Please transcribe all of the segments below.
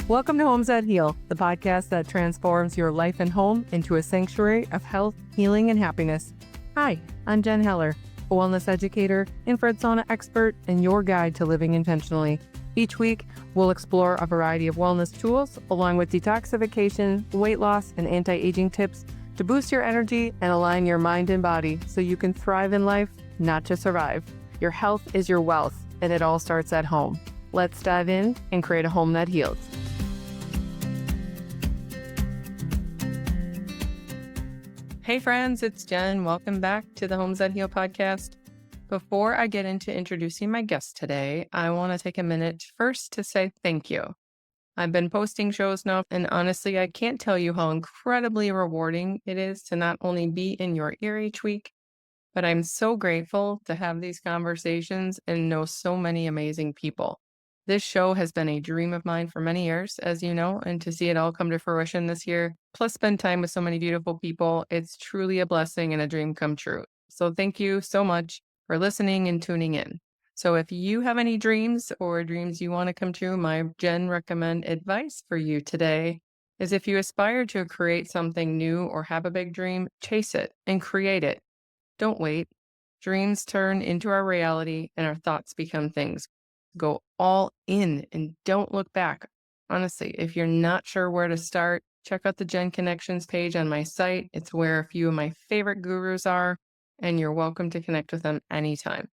Welcome to Homes That Heal, the podcast that transforms your life and home into a sanctuary of health, healing, and happiness. Hi, I'm Jen Heller, a wellness educator, infrared sauna expert, and your guide to living intentionally. Each week, we'll explore a variety of wellness tools, along with detoxification, weight loss, and anti-aging tips to boost your energy and align your mind and body so you can thrive in life, not just survive. Your health is your wealth, and it all starts at home. Let's dive in and create a home that heals. Hey friends, it's Jen. Welcome back to the Homes That Heal podcast. Before I get into introducing my guest today, I want to take a minute first to say thank you. I've been posting shows now, and honestly, I can't tell you how incredibly rewarding it is to not only be in your ear each week, but I'm so grateful to have these conversations and know so many amazing people. This show has been a dream of mine for many years, as you know, and to see it all come to fruition this year, plus spend time with so many beautiful people, it's truly a blessing and a dream come true. So thank you so much for listening and tuning in. So if you have any dreams or dreams you want to come true, my Jen recommend advice for you today is if you aspire to create something new or have a big dream, chase it and create it. Don't wait. Dreams turn into our reality and our thoughts become things. Go all in and don't look back. Honestly, if you're not sure where to start, check out the Gen Connections page on my site. It's where a few of my favorite gurus are, and you're welcome to connect with them anytime.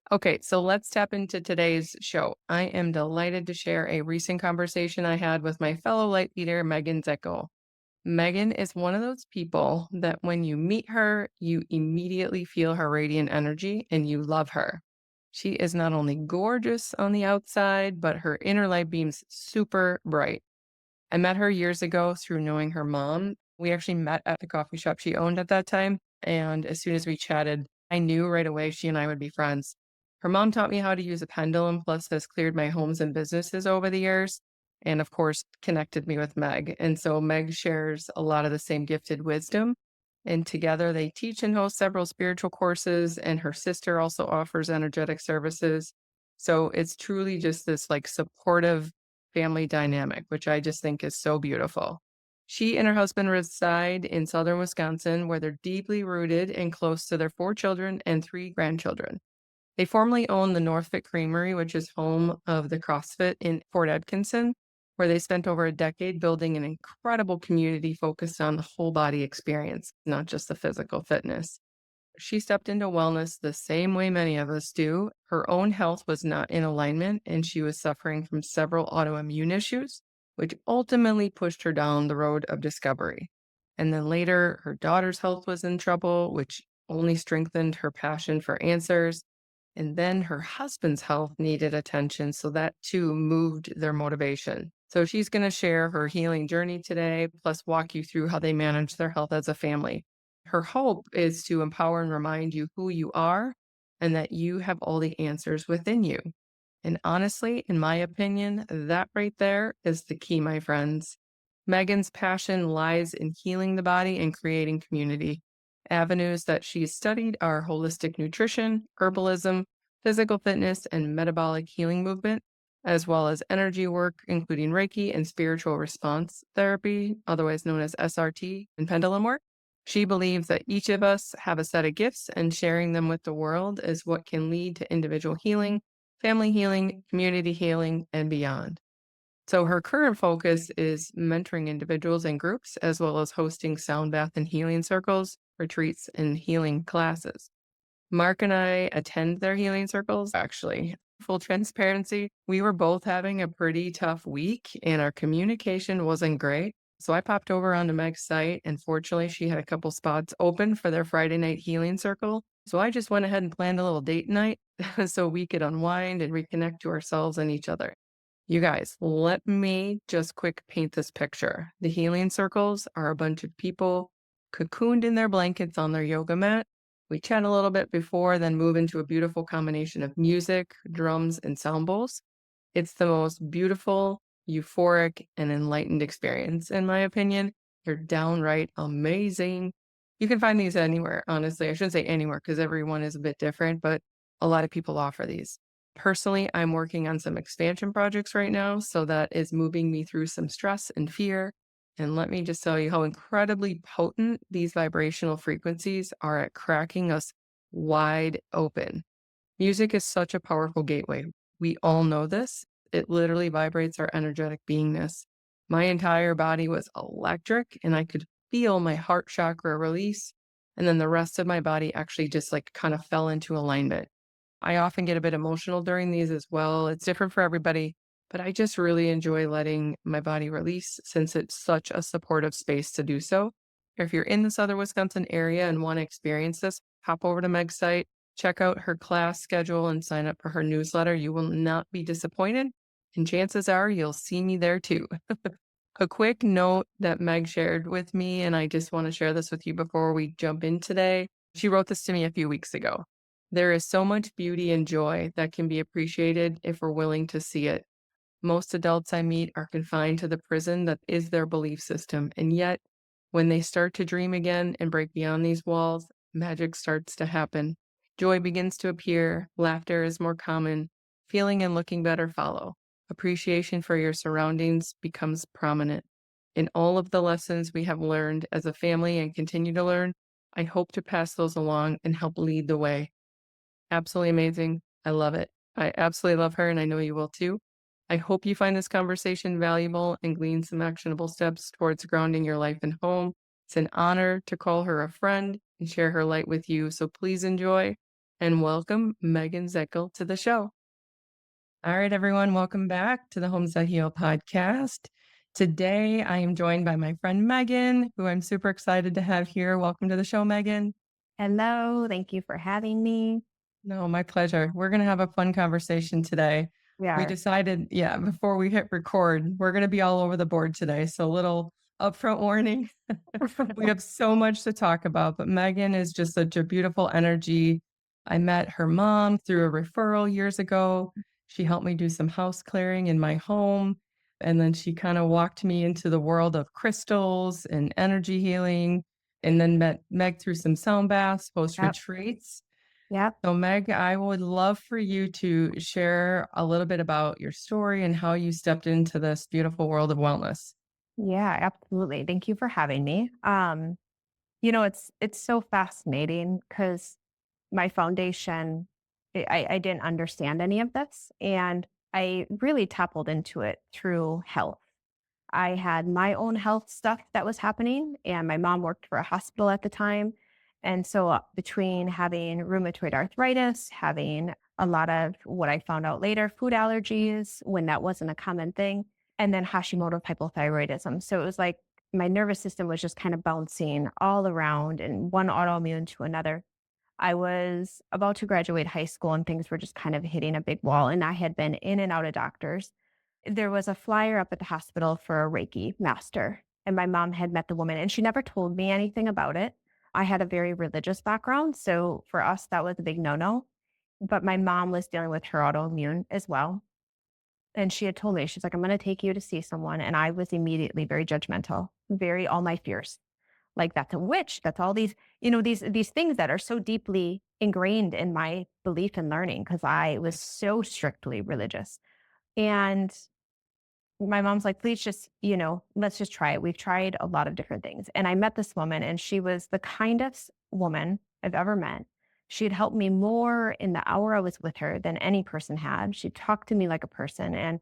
Okay, so let's tap into today's show. I am delighted to share a recent conversation I had with my fellow light leader, Megan Zechel. Megan is one of those people that when you meet her, you immediately feel her radiant energy and you love her. She is not only gorgeous on the outside, but her inner light beams super bright. I met her years ago through knowing her mom. We actually met at the coffee shop she owned at that time. And as soon as we chatted, I knew right away she and I would be friends. Her mom taught me how to use a pendulum, plus has cleared my homes and businesses over the years. And of course, connected me with Meg. And so Meg shares a lot of the same gifted wisdom. And together they teach and host several spiritual courses. And her sister also offers energetic services. So it's truly just this like supportive family dynamic, which I just think is so beautiful. She and her husband reside in southern Wisconsin, where they're deeply rooted and close to their 4 children and 3 grandchildren. They formerly own the Northfit Creamery, which is home of the CrossFit in Fort Atkinson, where they spent over a decade building an incredible community focused on the whole body experience, not just the physical fitness. She stepped into wellness the same way many of us do. Her own health was not in alignment, and she was suffering from several autoimmune issues, which ultimately pushed her down the road of discovery. And then later, her daughter's health was in trouble, which only strengthened her passion for answers. And then her husband's health needed attention, so that too moved their motivation. So she's going to share her healing journey today, plus walk you through how they manage their health as a family. Her hope is to empower and remind you who you are and that you have all the answers within you. And honestly, in my opinion, that right there is the key, my friends. Megan's passion lies in healing the body and creating community. Avenues that she's studied are holistic nutrition, herbalism, physical fitness, and metabolic healing movement, as well as energy work, including Reiki and spiritual response therapy, otherwise known as SRT, and pendulum work. She believes that each of us have a set of gifts, and sharing them with the world is what can lead to individual healing, family healing, community healing, and beyond. So her current focus is mentoring individuals and groups, as well as hosting sound bath and healing circles, retreats, and healing classes. Mark and I attend their healing circles, actually. Full transparency, we were both having a pretty tough week and our communication wasn't great. So I popped over onto Meg's site, and fortunately she had a couple spots open for their Friday night healing circle. So I just went ahead and planned a little date night so we could unwind and reconnect to ourselves and each other. You guys, let me just quick paint this picture. The healing circles are a bunch of people cocooned in their blankets on their yoga mat. We chat a little bit before, then move into a beautiful combination of music, drums, and sound bowls. It's the most beautiful, euphoric, and enlightened experience, in my opinion. They're downright amazing. You can find these anywhere, honestly. I shouldn't say anywhere because everyone is a bit different, but a lot of people offer these. Personally, I'm working on some expansion projects right now, so that is moving me through some stress and fear. And let me just tell you how incredibly potent these vibrational frequencies are at cracking us wide open. Music is such a powerful gateway. We all know this. It literally vibrates our energetic beingness. My entire body was electric, and I could feel my heart chakra release. And then the rest of my body actually just like kind of fell into alignment. I often get a bit emotional during these as well. It's different for everybody, but I just really enjoy letting my body release since it's such a supportive space to do so. If you're in the southern Wisconsin area and want to experience this, hop over to Meg's site, check out her class schedule, and sign up for her newsletter. You will not be disappointed, and chances are you'll see me there too. A quick note that Meg shared with me, and I just want to share this with you before we jump in today. She wrote this to me a few weeks ago. There is so much beauty and joy that can be appreciated if we're willing to see it. Most adults I meet are confined to the prison that is their belief system, and yet, when they start to dream again and break beyond these walls, magic starts to happen. Joy begins to appear, laughter is more common, feeling and looking better follow. Appreciation for your surroundings becomes prominent. In all of the lessons we have learned as a family and continue to learn, I hope to pass those along and help lead the way. Absolutely amazing. I love it. I absolutely love her, and I know you will too. I hope you find this conversation valuable and glean some actionable steps towards grounding your life and home. It's an honor to call her a friend and share her light with you. So please enjoy and welcome Megan Zechel to the show. All right, everyone, welcome back to the Homes That Heal podcast. Today, I am joined by my friend Megan, who I'm super excited to have here. Welcome to the show, Megan. Hello, thank you for having me. No, my pleasure. We're going to have a fun conversation today. We We are. decided, yeah, before we hit record, we're going to be all over the board today. So, little upfront warning. We have so much to talk about, but Megan is just such a beautiful energy. I met her mom through a referral years ago. She helped me do some house clearing in my home. And then she kind of walked me into the world of crystals and energy healing. And then met Meg through some sound baths, post Yep. retreats. Yep. So, Meg, I would love for you to share a little bit about your story and how you stepped into this beautiful world of wellness. Yeah, absolutely. Thank you for having me. It's so fascinating because my foundation, I didn't understand any of this, and I really toppled into it through health. I had my own health stuff that was happening, and my mom worked for a hospital at the time. And so, between having rheumatoid arthritis, having a lot of what I found out later, food allergies, when that wasn't a common thing, and then Hashimoto's hypothyroidism. So, it was like my nervous system was just kind of bouncing all around and one autoimmune to another. I was about to graduate high school and things were just kind of hitting a big wall. And I had been in and out of doctors. There was a flyer up at the hospital for a Reiki master, and my mom had met the woman, and she never told me anything about it. I had a very religious background. So for us, that was a big no no. But my mom was dealing with her autoimmune as well. And she had told me, she's like, I'm going to take you to see someone. And I was immediately very judgmental, very all my fears. Like that's a witch. That's all these, these things that are so deeply ingrained in my belief and learning because I was so strictly religious. And my mom's like, please just, let's just try it. We've tried a lot of different things. And I met this woman, and she was the kindest woman I've ever met. She'd helped me more in the hour I was with her than any person had. She talked to me like a person. And,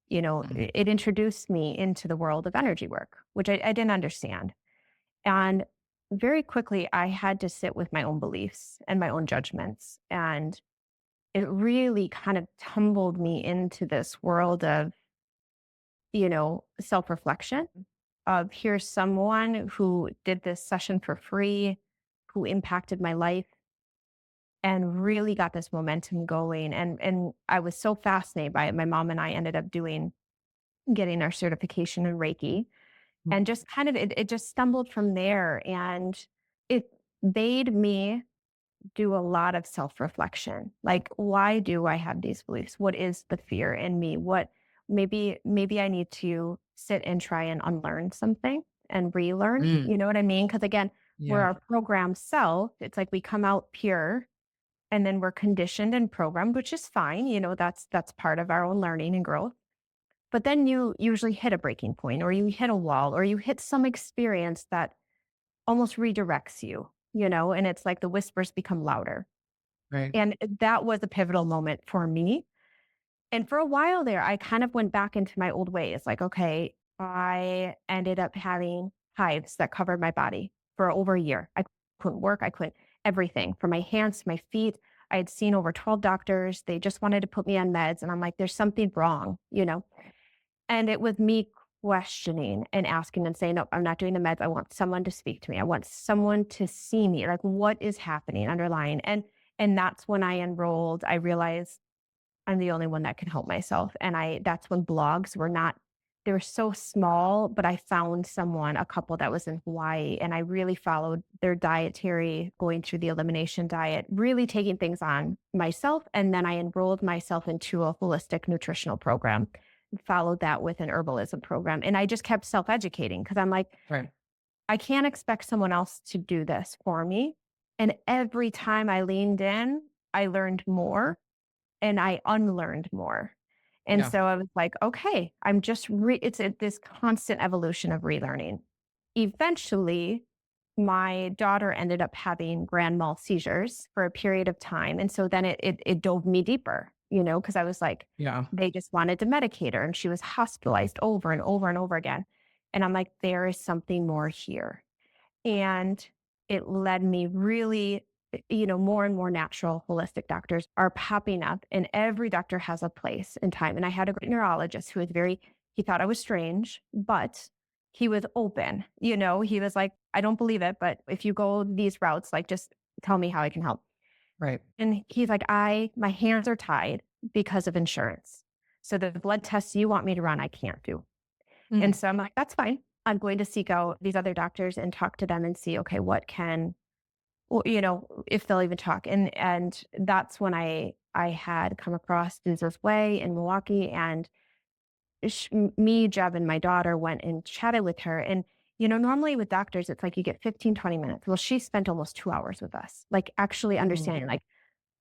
Mhm. it introduced me into the world of energy work, which I didn't understand. And very quickly, I had to sit with my own beliefs and my own judgments. And it really kind of tumbled me into this world of, self reflection of here's someone who did this session for free, who impacted my life and really got this momentum going. And I was so fascinated by it. My mom and I ended up getting our certification in Reiki and just kind of it just stumbled from there. And it made me do a lot of self-reflection. Like, why do I have these beliefs? What is the fear in me? What maybe I need to sit and try and unlearn something and relearn. Mm, You know what I mean? Because again, we're yeah. our programmed self. It's like we come out pure and then we're conditioned and programmed, which is fine. That's part of our own learning and growth. But then you usually hit a breaking point, or you hit a wall, or you hit some experience that almost redirects you, and it's like the whispers become louder. Right. And that was a pivotal moment for me. And for a while there, I kind of went back into my old ways. Like, okay, I ended up having hives that covered my body for over a year. I couldn't work. I couldn't everything from my hands to my feet. I had seen over 12 doctors. They just wanted to put me on meds. And I'm like, there's something wrong. And it was me questioning and asking and saying, no, I'm not doing the meds. I want someone to speak to me. I want someone to see me. Like, what is happening underlying? And that's when I enrolled. I realized I'm the only one that can help myself. And that's when blogs were not, they were so small, but I found a couple that was in Hawaii, and I really followed their dietary, going through the elimination diet, really taking things on myself. And then I enrolled myself into a holistic nutritional program, followed that with an herbalism program. And I just kept self-educating because I'm like, Right. I can't expect someone else to do this for me. And every time I leaned in, I learned more and I unlearned more. And Yeah. so I was like, okay, it's this constant evolution of relearning. Eventually, my daughter ended up having grand mal seizures for a period of time. And so then it dove me deeper, because I was like, Yeah. they just wanted to medicate her and she was hospitalized over and over and over again. And I'm like, there is something more here. And it led me really, more and more natural holistic doctors are popping up, and every doctor has a place in time. And I had a great neurologist who was he thought I was strange, but he was open. He was like, I don't believe it, but if you go these routes, like, just tell me how I can help. Right. And he's like, my hands are tied because of insurance. So the blood tests you want me to run, I can't do. And Mm. so I'm like, that's fine. I'm going to seek out these other doctors and talk to them and see, okay, if they'll even talk. And that's when I had come across Susan's Way in Milwaukee, and me, Jeb, and my daughter went and chatted with her. And, normally with doctors, it's like you get 15, 20 minutes. Well, she spent almost 2 hours with us, like actually Mm. understanding, like,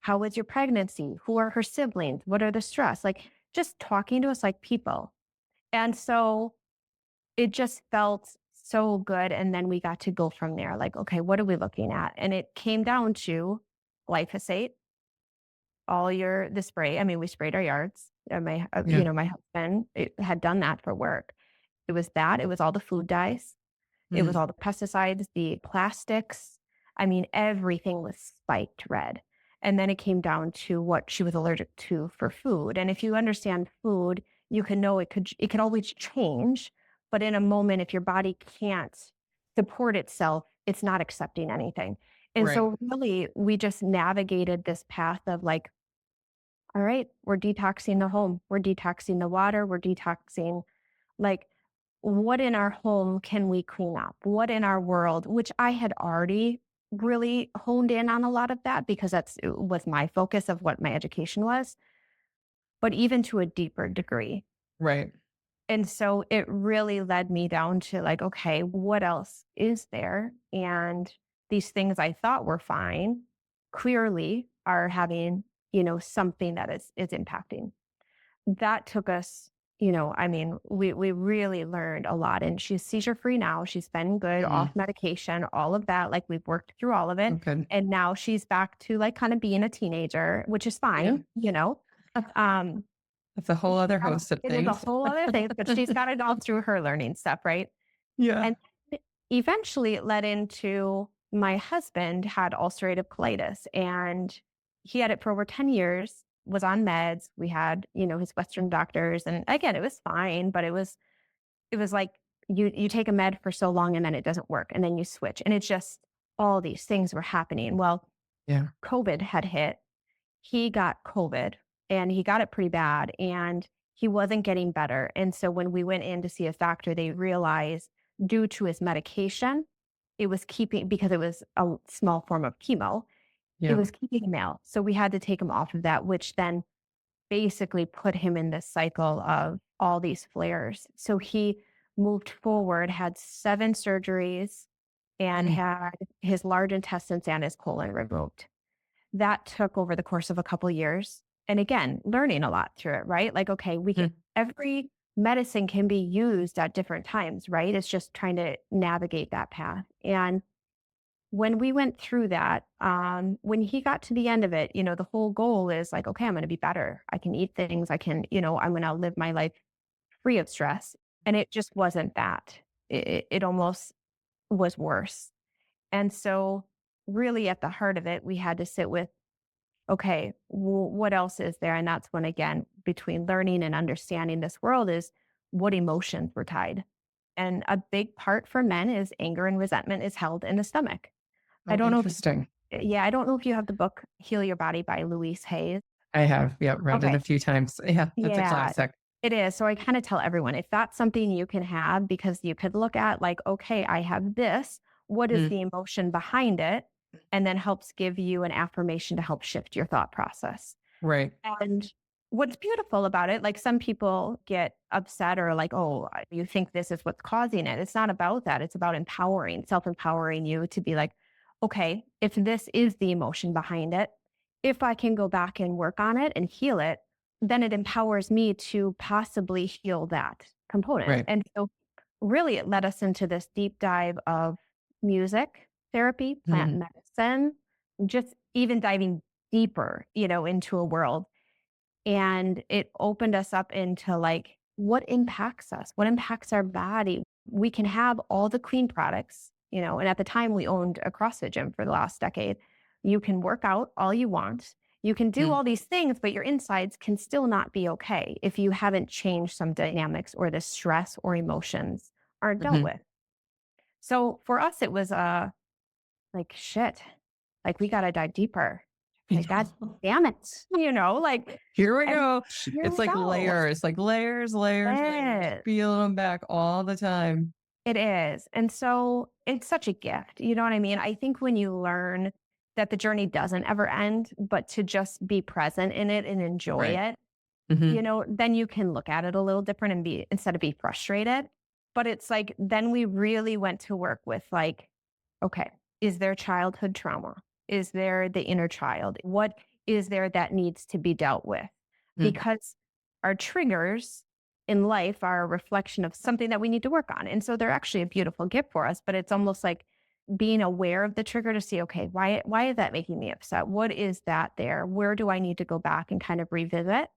how was your pregnancy? Who are her siblings? What are the stress? Like, just talking to us like people. And so it just felt so good, and then we got to go from there, like, "Okay, what are we looking at?" And it came down to glyphosate, the spray. I mean, we sprayed our yards, and Yeah. my husband, had done that for work. It was that, it was all the food dyes, it was Mm. all the pesticides, the plastics. I mean, everything was spiked red. And then it came down to what she was allergic to for food. And if you understand food, you can know it could always change. But in a moment, if your body can't support itself, it's not accepting anything. And Right. so really we just navigated this path of like, all right, we're detoxing the home, we're detoxing the water, we're detoxing, like, what in our home can we clean up? What in our world, which I had already really honed in on a lot of that because it was my focus of what my education was, but even to a deeper degree. Right. And so it really led me down to like, okay, what else is there? And these things I thought were fine clearly are having, something that is impacting. That took us, I mean, we really learned a lot, and she's seizure free now. She's been good, Mm. off medication, all of that. Like, we've worked through all of it. Okay. And now she's back to like kind of being a teenager, which is Yeah. fine. Um, That's a whole other host of it is a things. whole other thing, but she's got it all through her learning stuff, right? Yeah. And eventually it led into my husband had ulcerative colitis, and he had it for over 10 years, was on meds. We had, his Western doctors. And again, it was fine, but it was like you take a med for so long and then it doesn't work. And then you switch. And it's just all these things were happening. Well, Yeah. COVID had hit. He got COVID, and he got it pretty bad, and he wasn't getting better. And so when we went in to see his doctor, they realized due to his medication, it was because it was a small form of chemo, it Yeah. was keeping him out. So we had to take him off of that, which then basically put him in this cycle of all these flares. So he moved forward, had 7 surgeries, and Mm. had his large intestines and his colon removed. that took over the course of a couple years. And again, learning a lot through it, right? Like, okay, Mm. every medicine can be used at different times, right? It's just trying to navigate that path. And when we went through that, when he got to the end of it, the whole goal is like, okay, I'm going to be better. I can eat things. I can, I'm going to live my life free of stress. And it just wasn't that. It almost was worse. And so, really, at the heart of it, we had to sit with, okay, what else is there? And that's when, again, between learning and understanding this world is what emotions were tied. And a big part for men is anger and resentment is held in the stomach. I Oh, don't know if interesting. yeah, I don't know if you have the book Heal Your Body by Louise Hayes. I have, yeah, read it Okay. a few times. Yeah, that's a Yeah, classic. it is. So I kind of tell everyone if that's something you can have, because you could look at like, okay, I have this. What is Mm, the emotion behind it? And then helps give you an affirmation to help shift your thought process. right. And what's beautiful about it, like some people get upset or like, oh, you think this is what's causing it. It's not about that. It's about self empowering you to be like, okay, if this is the emotion behind it, if I can go back and work on it and heal it, then it empowers me to possibly heal that component. Right. And so, really, it led us into this deep dive of music therapy, plant Mhm. medicine, just even diving deeper, into a world. And it opened us up into like what impacts us, what impacts our body. We can have all the clean products, and at the time we owned a CrossFit gym for the last decade. You can work out all you want. You can do Mm, all these things, but your insides can still not be okay if you haven't changed some dynamics or the stress or emotions aren't dealt mhm. with. So for us, it was like shit. Like we gotta dive deeper. Like God damn it. Like Here we and go. here It's we go. like layers, layers, layers, Yes, peeling them back all the time. it is. And so it's such a gift. You know what I mean? I think when you learn that the journey doesn't ever end, but to just be present in it and enjoy Right. it, Mhm. then you can look at it a little different and instead of be frustrated. But it's like, then we really went to work with like, okay, is there childhood trauma? Is there the inner child? What is there that needs to be dealt with? Mm, Because our triggers in life are a reflection of something that we need to work on. And so they're actually a beautiful gift for us, but it's almost like being aware of the trigger to see, okay, why is that making me upset? What is that there? Where do I need to go back and kind of revisit?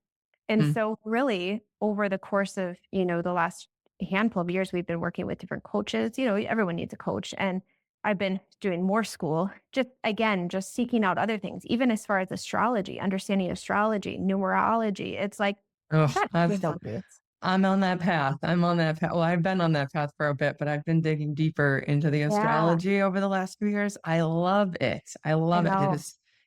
And mm. so really over the course of, the last handful of years, we've been working with different coaches. Everyone needs a coach. And I've been doing more school, just seeking out other things, even as far as astrology, understanding astrology, numerology. It's like, Oh, God, we I've know this. I'm on that path. I'm on that path. Well, I've been on that path for a bit, but I've been digging deeper into the Yeah, astrology over the last few years. I love it. I I love it. know.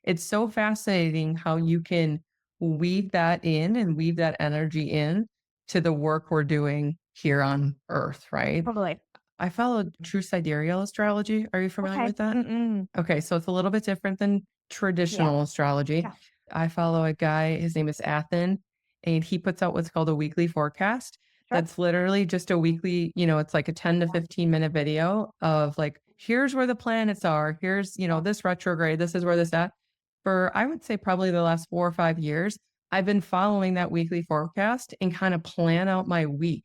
It's so fascinating how you can weave that in and weave that energy in to the work we're doing here on Earth, right? Totally. I follow true sidereal astrology. Are you familiar Okay. with that? Mm-mm. Okay, so it's a little bit different than Yeah. traditional astrology. Yeah. I follow a guy, his name is Athen, and he puts out what's called a weekly forecast. Sure. That's literally just a weekly, it's like a 10 to 15-minute video of like, here's where the planets are. Here's, this retrograde. This is where this at. For I would say probably the last 4 or 5 years, I've been following that weekly forecast and kind of plan out my week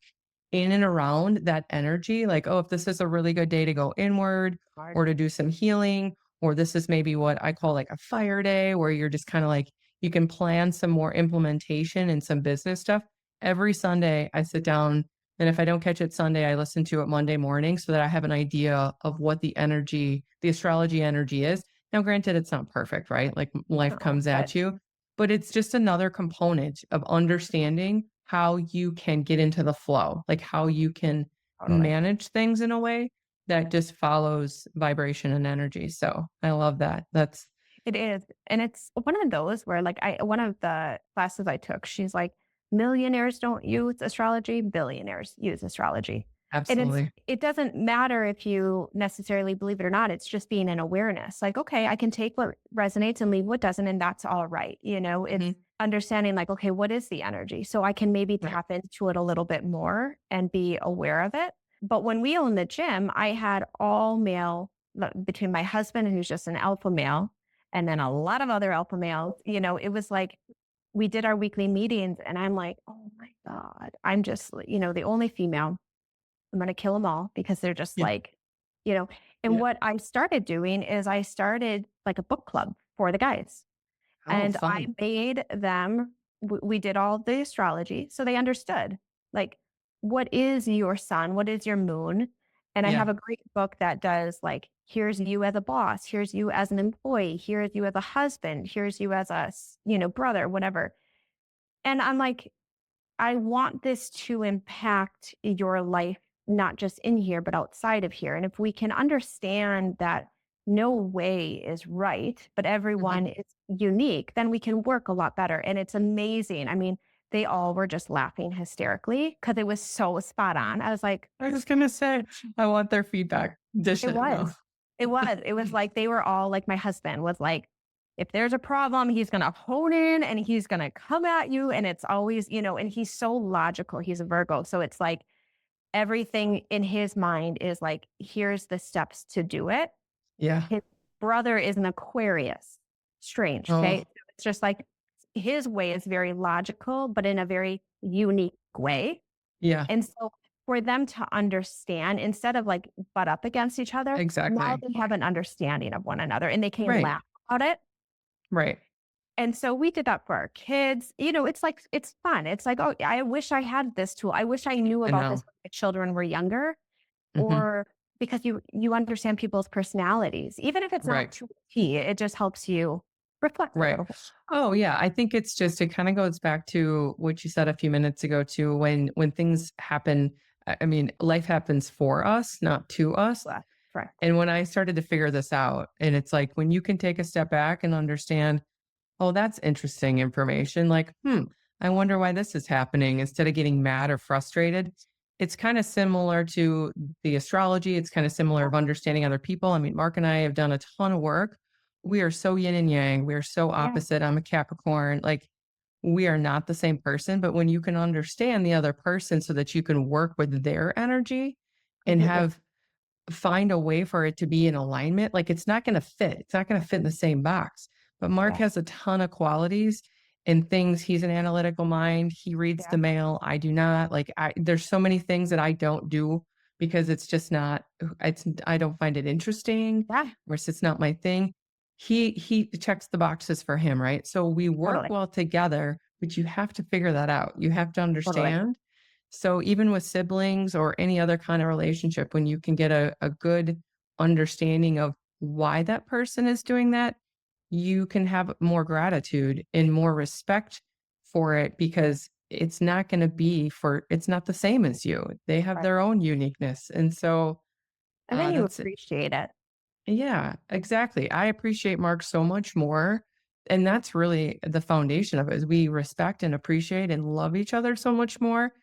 in and around that energy. Like, oh, if this is a really good day to go inward Hard. or to do some healing, or this is maybe what I call like a fire day where you're just kind of like, you can plan some more implementation and some business stuff. Every Sunday, I sit down, and if I don't catch it Sunday, I listen to it Monday morning so that I have an idea of what the astrology energy is. Now, granted, it's not perfect, right? Like life No, comes but at you, but it's just another component of understanding how you can get into the flow, like how you can totally. manage things in a way that just follows vibration and energy. So I love that. That's It is. And it's one of those where like one of the classes I took, she's like, millionaires don't use astrology, billionaires use astrology. And absolutely. it doesn't matter if you necessarily believe it or not. It's just being an awareness. Like, okay, I can take what resonates and leave what doesn't, and that's all right. It's Mhm. understanding like, okay, what is the energy? So I can maybe Right. tap into it a little bit more and be aware of it. But when we owned the gym, I had all male between my husband, who's just an alpha male, and then a lot of other alpha males. It was like we did our weekly meetings, and I'm like, oh my God, I'm just, the only female. I'm going to kill them all because they're just Yeah. like, you know, and Yeah. what I started doing is I started like a book club for the guys. Oh, And I fun. made them, we did all the astrology. So they understood, like, what is your sun? What is your moon? And I have Yeah. a great book that does like, here's you as a boss, here's you as an employee, here's you as a husband, here's you as a, brother, whatever. And I'm like, I want this to impact your life, not just in here, but outside of here. And if we can understand that no way is right, but Mhm. everyone is unique, then we can work a lot better. And it's amazing. I mean, they all were just laughing hysterically because it was so spot on. I was like, I was gonna say, I want their feedback. Dish it it. No. was. It was. It was like they were all like my husband was like, if there's a problem, he's going to hone in and he's going to come at you. And it's always, and he's so logical. He's a Virgo. So it's like everything in his mind is like, here's the steps to do it. Yeah. His brother is an Aquarius. Strange. Okay. Oh, So it's just like his way is very logical, but in a very unique way. yeah. And so for them to understand, instead of like butt up against each other, now Exactly. they have an understanding of one another and they can Right. laugh about it. Right. And so we did that for our kids. It's like, it's fun. It's like, oh, I wish I had this tool. I wish I knew I about this know. when my children were younger, Hmm. or because you understand people's personalities, even if it's not Right. too key, it just helps you reflect a Right. little bit. Oh, yeah. I think it's just, it kind of goes back to what you said a few minutes ago too, when things happen. I mean, life happens for us, not to us. Well, correct. And when I started to figure this out, and it's like when you can take a step back and understand, oh, that's interesting information. Like, I wonder why this is happening, instead of getting mad or frustrated. It's kind of similar to the astrology. It's kind of similar Yeah. of understanding other people. I mean, Mark and I have done a ton of work. We are so yin and yang. We are so Yeah. opposite. I'm a Capricorn. Like, we are not the same person. But when you can understand the other person so that you can work with their energy and Completely. find a way for it to be in alignment, like it's not going to fit. It's not going to fit in the same box. But Mark Yeah. has a ton of qualities and things. He's an analytical mind. He reads Yeah. the mail. I do not. Like, there's so many things that I don't do because it's just not, I don't find it interesting, Yeah. or it's not my thing. He checks the boxes for him, right? So we work Totally. well together, but you have to figure that out. You have to Totally. understand. So even with siblings or any other kind of relationship, when you can get a good understanding of why that person is doing that, you can have more gratitude and more respect for it, because it's not the same as you. They have Right. their own uniqueness. And so And then you that's it. appreciate it. Yeah, exactly. I appreciate Mark so much more. And that's really the foundation of it, is we respect and appreciate and love each other so much more,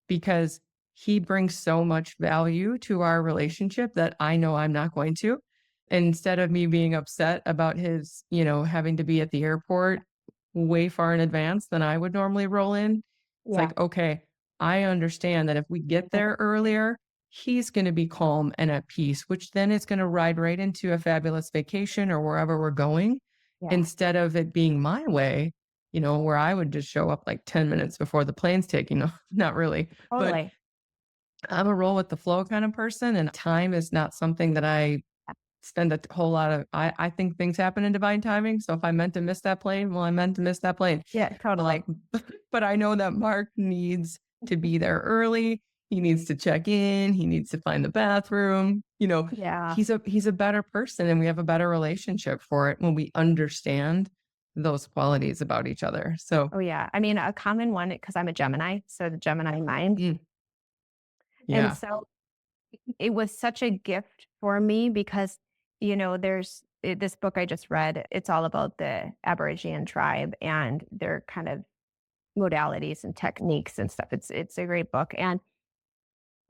because he brings so much value to our relationship that I know I'm not going to. And instead of me being upset about his, having to be at the airport way far in advance than I would normally roll in, it's Yeah. like, okay, I understand that if we get there earlier, he's going to be calm and at peace, which then is going to ride right into a fabulous vacation or wherever we're going, Yeah. instead of it being my way, where I would just show up like 10 minutes before the plane's taking off. Not really, but Totally. I'm a roll with the flow kind of person, and time is not something that I spend a whole lot of. I think things happen in divine timing. So if I meant to miss that plane, well, I meant to miss that plane. Yeah, totally. But I know that Mark needs to be there early. He needs to check in. He needs to find the bathroom. Yeah. He's a better person, and we have a better relationship for it when we understand those qualities about each other. So Oh, yeah. I mean, a common one, because I'm a Gemini, so the Gemini mind. mm, And yeah. so it was such a gift for me because, this book I just read, it's all about the Aborigine tribe and their kind of modalities and techniques and stuff. It's a great book. And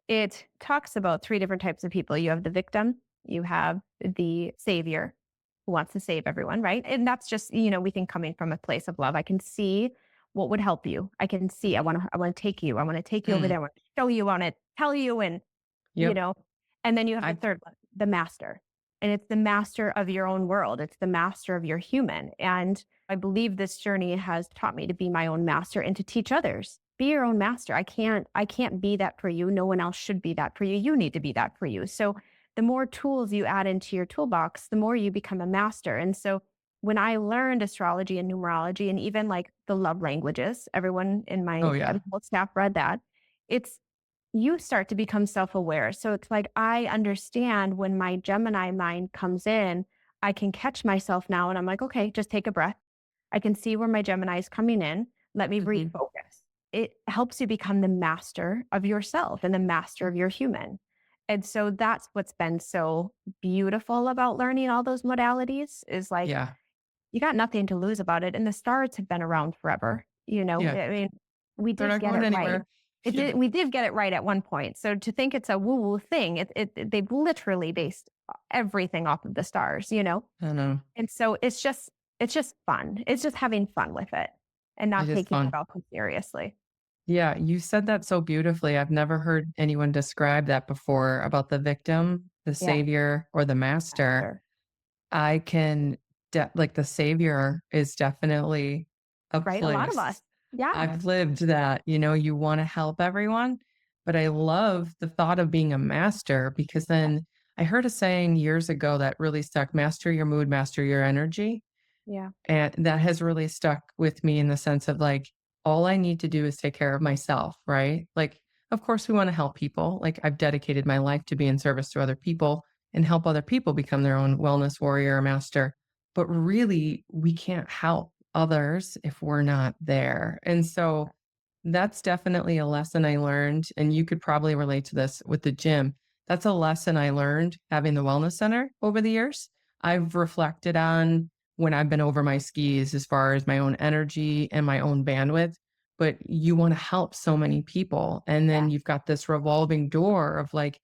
it talks about three different types of people. You have the victim, you have the savior who wants to save everyone, right? And that's just, we think coming from a place of love. I can see what would help you. I can see, I want to take you. I want to take you over Mm, there. I want to show you. I want to tell you. And, you yep. know, and then you have the I third one, the master. and it's the master of your own world. It's the master of your human. And I believe this journey has taught me to be my own master and to teach others. Be your own master. I can't be that for you. No one else should be that for you. You need to be that for you. So the more tools you add into your toolbox, the more you become a master. And so when I learned astrology and numerology and even like the love languages, everyone in Oh, my yeah. whole staff read that. It's you start to become self-aware. So it's like I understand when my Gemini mind comes in, I can catch myself now and I'm like, okay, just take a breath. I can see where my Gemini is coming in. Let me Mhm. refocus. It helps you become the master of yourself and the master of your human. And so that's what's been so beautiful about learning all those modalities is like Yeah. you got nothing to lose about it. And the stars have been around forever. Yeah. I mean, we They're did not get going it right. anywhere. Yeah. We did get it right at one point. So to think it's a woo woo thing, they've literally based everything off of the stars. I know. And so it's just fun. It's just having fun with it and It not is taking it fun. all too seriously. Yeah, you said that so beautifully. I've never heard anyone describe that before about the victim, the Yeah. savior, or the master. Sure. I can like the savior is definitely a Right. A lot of us. place. Yeah. I've lived that, you want to help everyone, but I love the thought of being a master because Yeah. then I heard a saying years ago that really stuck, master your mood, master your energy. Yeah. And that has really stuck with me in the sense of like, all I need to do is take care of myself, right? Like, of course, we want to help people. Like, I've dedicated my life to be in service to other people and help other people become their own wellness warrior or master. But really, we can't help others if we're not there. And so that's definitely a lesson I learned. And you could probably relate to this with the gym. That's a lesson I learned having the wellness center over the years. I've reflected on when I've been over my skis as far as my own energy and my own bandwidth, but you want to help so many people. And Yeah. then you've got this revolving door of like,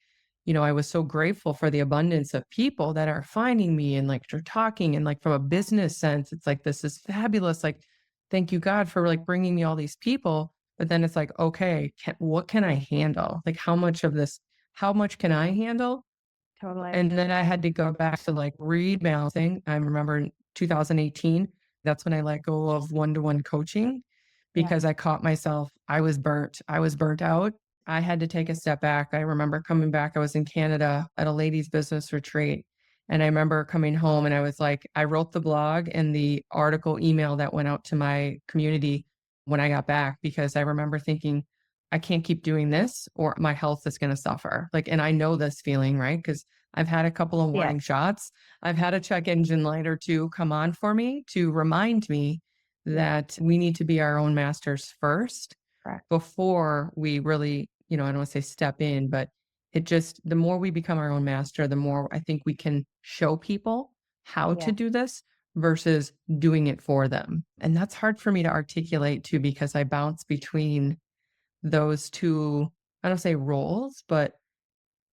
I was so grateful for the abundance of people that are finding me and like you're talking and like from a business sense, it's like, this is fabulous. Like, thank you God for like bringing me all these people. But then it's like, okay, what can I handle? Like, how much can I handle? Totally. And then I had to go back to like rebalancing. I remember in 2018, that's when I let go of one-to-one coaching Yeah. because I caught myself. I was burnt. I was burnt out. I had to take a step back. I remember coming back. I was in Canada at a ladies' business retreat. And I remember coming home and I was like, I wrote the blog and the article email that went out to my community when I got back because I remember thinking, I can't keep doing this or my health is going to suffer. Like, and I know this feeling, right? Because I've had a couple of Yeah. warning shots. I've had a check engine light or two come on for me to remind me Yeah. that we need to be our own masters first Correct. before we really, I don't want to say step in, but the more we become our own master, the more I think we can show people how to Yeah. do this versus doing it for them. And that's hard for me to articulate too, because I bounce between those two, I don't say roles, but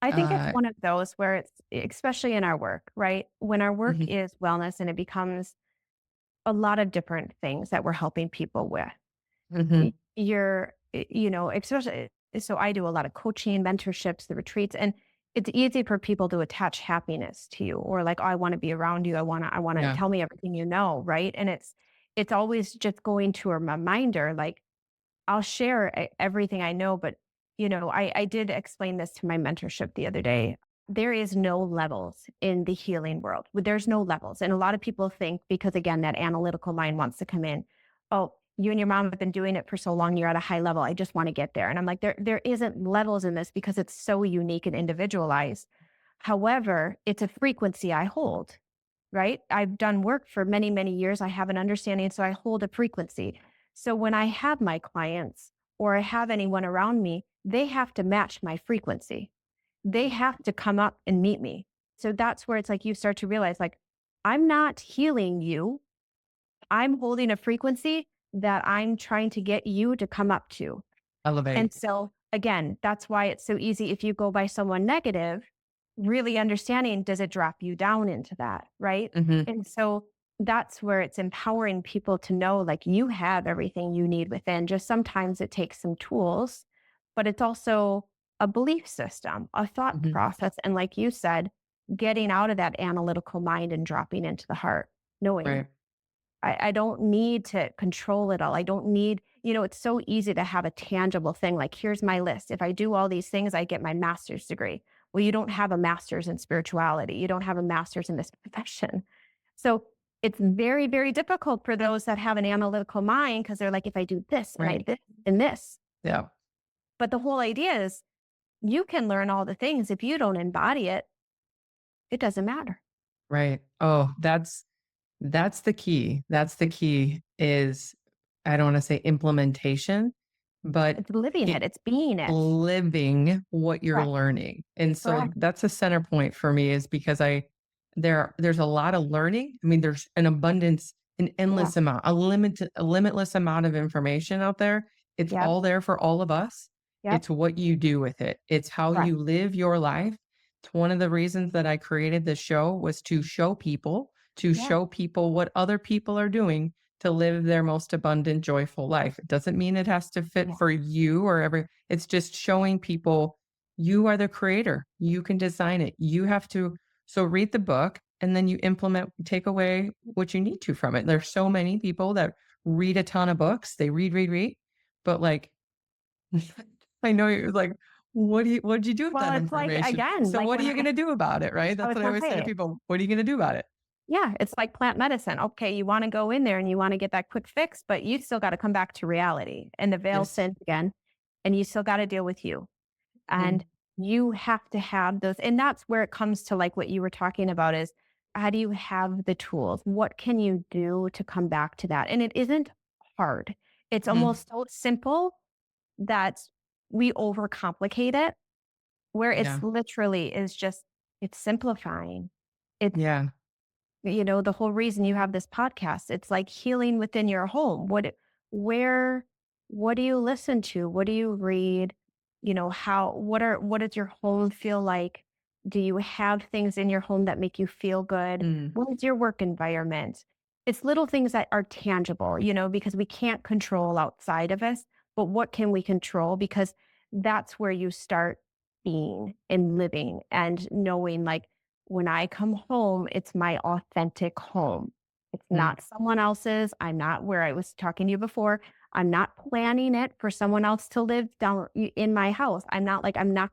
I think it's uh, one of those where it's especially in our work, right? When our work mhm, is wellness and it becomes a lot of different things that we're helping people with. mhm, Especially so I do a lot of coaching, mentorships, the retreats, and it's easy for people to attach happiness to you or like, oh, I want to be around you. I want to yeah. tell me everything you know, right? And it's always just going to a reminder, like I'll share everything I know, but I did explain this to my mentorship the other day. There is no levels in the healing world. There's no levels. And a lot of people think because again, that analytical mind wants to come in. Oh, you and your mom have been doing it for so long, you're at a high level. I just want to get there. And I'm like, there isn't levels in this because it's so unique and individualized. However, it's a frequency I hold, right? I've done work for many, many years. I have an understanding. So I hold a frequency. So when I have my clients or I have anyone around me, they have to match my frequency. They have to come up and meet me. So that's where it's like you start to realize, like, I'm not healing you. I'm holding a frequency that I'm trying to get you to come up to. And Elevate. so again, that's why it's so easy if you go by someone negative, really understanding does it drop you down into that, right? Mhm. And so that's where it's empowering people to know like you have everything you need within. Just sometimes it takes some tools, but it's also a belief system, a thought Mhm. process. And like you said, getting out of that analytical mind and dropping into the heart, knowing Right. I don't need to control it all. I don't need, it's so easy to have a tangible thing like, here's my list. If I do all these things, I get my master's degree. Well, you don't have a master's in spirituality. You don't have a master's in this profession. So it's very, very difficult for those that have an analytical mind because they're like, if I do this and I Right. this and this. Yeah. But the whole idea is you can learn all the things. If you don't embody it, it doesn't matter. Right. Oh, that's the key. That's the key is I don't want to say implementation, but It's living it it. It's being it. living what you're Correct. learning. And so Correct. that's a center point for me is because there's a lot of learning. I mean, there's an abundance, an Yeah. endless amount, a limitless amount of information out there. It's Yep. all there for all of us. Yep. It's what you do with it. It's how Correct. you live your life. It's one of the reasons that I created this show was to Yeah. show people what other people are doing to live their most abundant, joyful life. It doesn't mean it has to fit Yeah. for you or it's just showing people you are the creator. You can design it. You have to. So read the book and then you implement, take away what you need to from it. There's so many people that read a ton of books. They read, but like, I know you're like, what'd you do with Well, that it's like, information? again, So like what are when you going to do about it? Right. I That's was what I going to always say to say, people. What are you going to do about it? yeah, it's like plant medicine. Okay, you want to go in there and you want to get that quick fix, but you still got to come back to reality and the veil Yes. sins again, and you still got to deal with you. Mhm. And you have to have those. And that's where it comes to like what you were talking about is how do you have the tools? What can you do to come back to that? And it isn't hard. It's Mhm. almost so simple that we overcomplicate it, where it's Yeah. literally is just, it's simplifying. It's Yeah. the whole reason you have this podcast, it's like healing within your home. Where, what do you listen to? What do you read? What does your home feel like? Do you have things in your home that make you feel good? Mm. What is your work environment? It's little things that are tangible, because we can't control outside of us, but what can we control? Because that's where you start being and living and knowing like, when I come home, it's my authentic home. It's Mm. not someone else's. I'm not where I was talking to you before. I'm not planning it for someone else to live down in my house. I'm not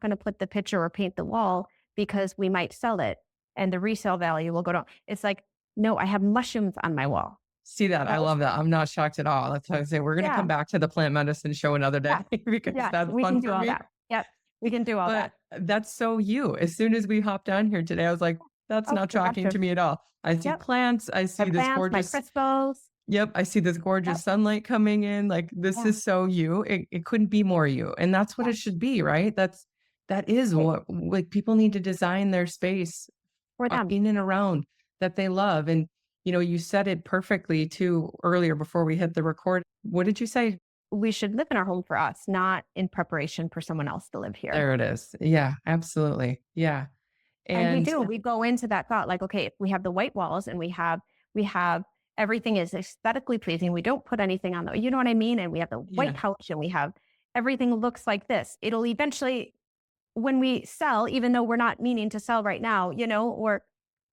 going to put the picture or paint the wall because we might sell it and the resale value will go down. It's like, no, I have mushrooms on my wall. See that? I Right? love that. I'm not shocked at all. That's why I say we're going to come Yeah. back to the plant medicine show another Yeah. day because Yeah. that's We fun can do for all me. that. Yep. We can do all But that. that's so you. As soon as we hopped on here today, I was like, that's Oh, not we got shocking to. to me at all. I see Yep. plants. I My see this plants, my gorgeous. crystals. Yep, I see this Yep. gorgeous sunlight coming in. Like this Yeah. is so you. It couldn't be more you. And that's what Yeah. it should be, right? That is Right. what like people need to design their space For them. in and around that they love. And you said it perfectly too earlier before we hit the record. What did you say? We should live in our home for us, not in preparation for someone else to live here. There it is. Yeah, absolutely. Yeah. And we And do. We go into that thought like, okay, if we have the white walls and we have everything is aesthetically pleasing. We don't put anything on the, you know what I mean? And we have the white yeah, couch and we have everything looks like this. It'll eventually, when we sell, even though we're not meaning to sell right now, or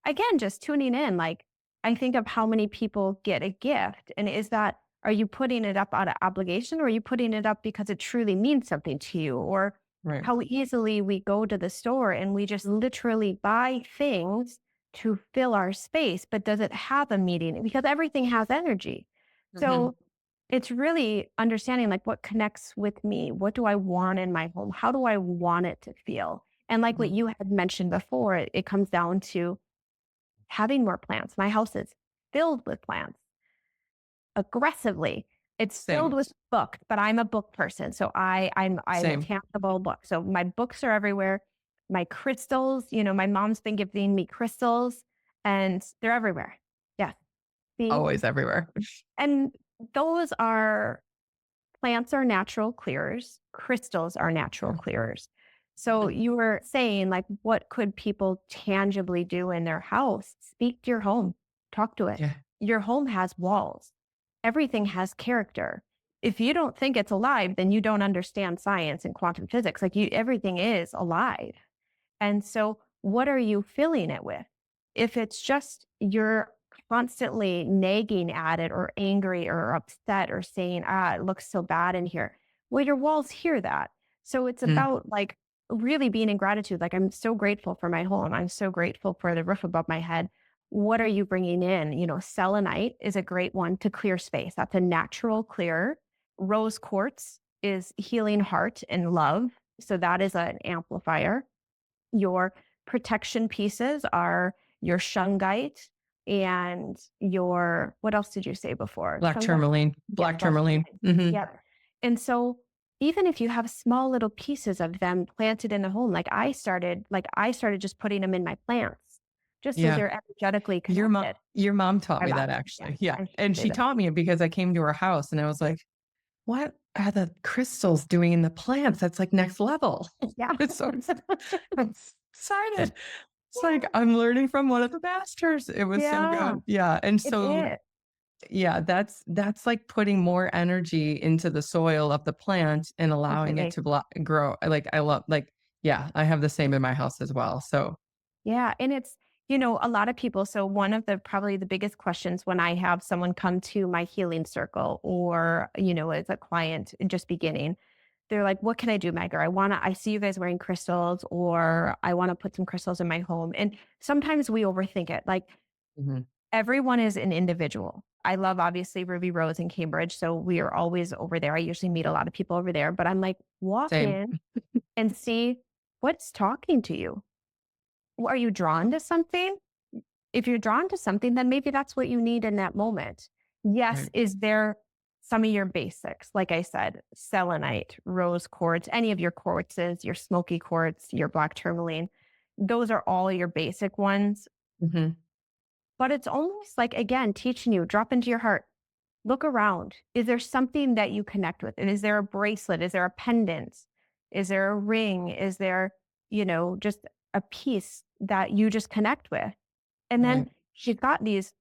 again, just tuning in, like I think of how many people get a gift. And are you putting it up out of obligation or are you putting it up because it truly means something to you? Or right. how easily we go to the store and we just literally buy things to fill our space, but does it have a meaning? Because everything has energy. Mhm. So it's really understanding like what connects with me. What do I want in my home? How do I want it to feel? And like what Mhm. you had mentioned before, it comes down to having more plants. My house is filled with plants aggressively. It's filled Same. with books, but I'm a book person. So I'm a Same. tangible book. So my books are everywhere. My crystals, my mom's been giving me crystals and they're everywhere. Yeah. See? Always everywhere. And those are plants are natural clearers, crystals are natural Yeah. clearers. So you were saying, like, what could people tangibly do in their house? Speak to your home, talk to it. Yeah. Your home has walls, everything has character. If you don't think it's alive, then you don't understand science and quantum physics. Like, everything is alive. And so what are you filling it with? If it's just you're constantly nagging at it or angry or upset or saying, it looks so bad in here. Well, your walls hear that. So it's Mm, about like really being in gratitude. Like, I'm so grateful for my home. I'm so grateful for the roof above my head. What are you bringing in? Selenite is a great one to clear space. That's a natural clear. Rose quartz is healing heart and love. So that is an amplifier. Your protection pieces are your shungite and your, what else did you say before? black Shungite? tourmaline, Yes, black black tourmaline. tourmaline. Hmm. Yep. And so even if you have small little pieces of them planted in the home, like I started just putting them in my plants, just as Yeah. they're energetically Your mom, connected. your mom taught My me mom, that yeah, actually. Yeah. I should And say she that. taught me it because I came to her house and I was like, what are the crystals doing in the plants? That's like next level. Yeah. It's so I'm excited. It's like I'm learning from one of the masters. It was so Yeah, good. Yeah. And it so is. yeah, that's like putting more energy into the soil of the plant and allowing it Completely. to grow. I love like yeah, I have the same in my house as well. So Yeah. And it's, a lot of people. So, one of the probably the biggest questions when I have someone come to my healing circle or, as a client just beginning, they're like, what can I do, Meg? Or I see you guys wearing crystals, or I want to put some crystals in my home. And sometimes we overthink it. Like, mhm, everyone is an individual. I love obviously Ruby Rose in Cambridge. So we are always over there. I usually meet a lot of people over there, but I'm like, walk same. in and see what's talking to you. Are you drawn to something? If you're drawn to something, then maybe that's what you need in that moment. Yes, Right. is there some of your basics? Like I said, selenite, rose quartz, any of your quartzes, your smoky quartz, your black tourmaline, those are all your basic ones. Mhm, But it's almost like, again, teaching you, drop into your heart, look around. Is there something that you connect with? And is there a bracelet? Is there a pendant? Is there a ring? Is there, just a piece that you just connect with? And then right. she's got these,